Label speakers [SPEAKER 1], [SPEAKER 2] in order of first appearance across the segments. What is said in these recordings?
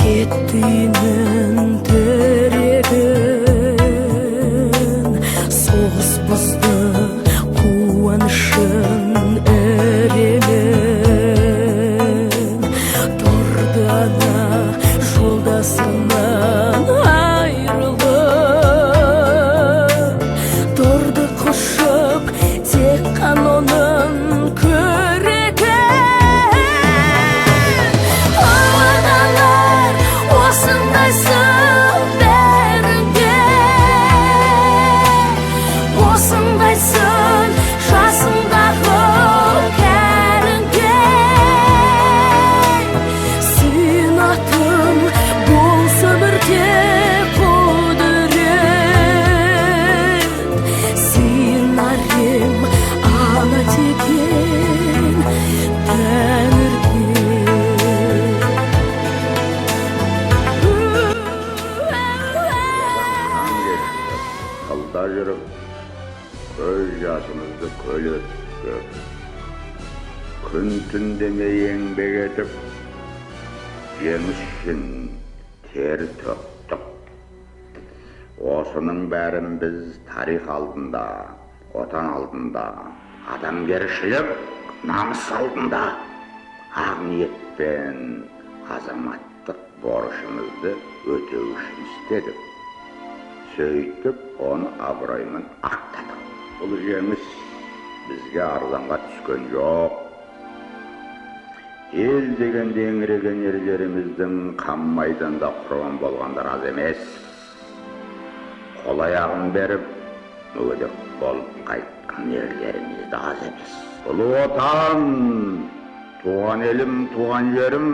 [SPEAKER 1] Kеттinin terегін соғыс бұзды қуанышын әлемін. Тұрды ана жолдасынан айрылып, тұрды құшып тек қанонын
[SPEAKER 2] жүріп, көз жасымызды көл өткіп, күн түн демей еңбек етіп, жеңіс үшін тер төктік. Осының бәрін біз тарих алдында, отан алдында, адамгершілік, намыс алдында ақ ниетпен азаматтық борышымызды өтеу үшін істедік. Сөйтіп, оны абыроймен ақтадық. Бұл жеңіс бізге арзанға түскен жоқ. Ел дегенде еңіреген ерлеріміздің қан майданда құрбан болғандар аз емес. Қол аяғын беріп, мүгедек болып қайтқан ерлеріміз де аз емес. Ұлы отан, туған елім, туған жерім,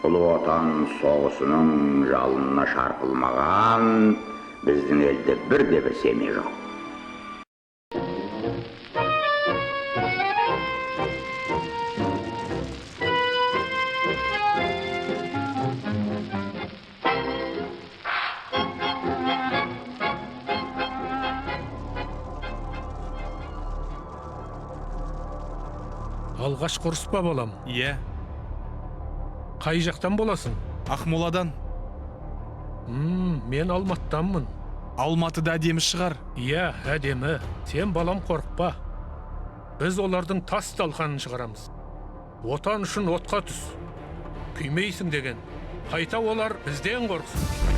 [SPEAKER 2] ұлы отан соғысының жалынына шарпылмаған біздің елде бірде-бір семей жоқ.
[SPEAKER 3] Алғашқы ұрыс па болам?
[SPEAKER 4] Иә,
[SPEAKER 3] Қай жақтан боласың?
[SPEAKER 4] Ақмоладан.
[SPEAKER 3] Мен Алматыданмын.
[SPEAKER 4] Алматыда әдемі шығар.
[SPEAKER 3] Иә, әдемі. Сен балам қорықпа. Біз олардың тас талқанын шығарамыз. Отан үшін отқа түс. Күймейсің деген. Қайта олар бізден қорқсын.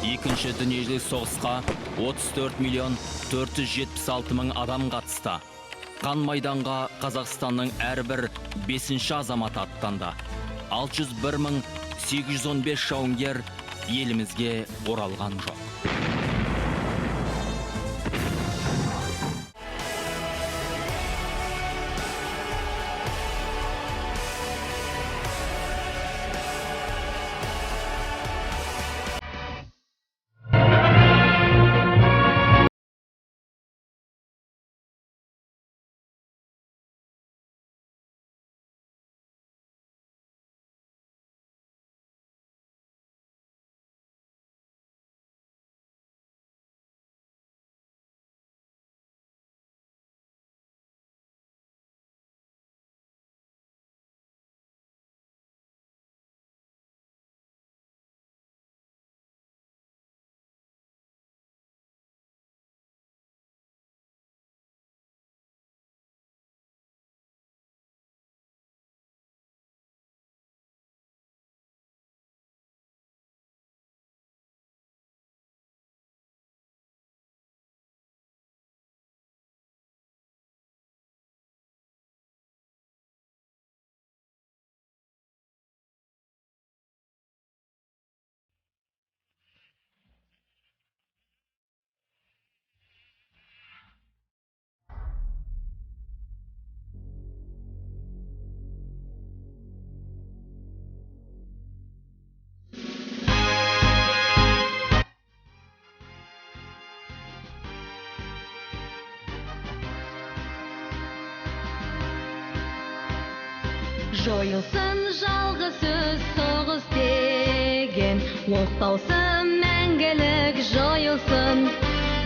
[SPEAKER 5] Екінші дүниежүзілік соғысқа 34 миллион 476 мың адам қатысты. Қан майданға Қазақстанның әрбір 5-ші азаматы аттанды. 601 мың 815 жауынгер елімізге оралған жоқ.
[SPEAKER 6] Жойылсын жалғыз сөз соғыс деген, оқтаусы мәңгілік жойылсын.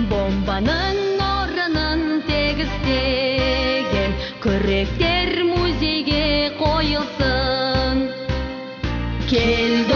[SPEAKER 6] Бомбаның орынын тегістеген, күректер музейге қойылсын. Кел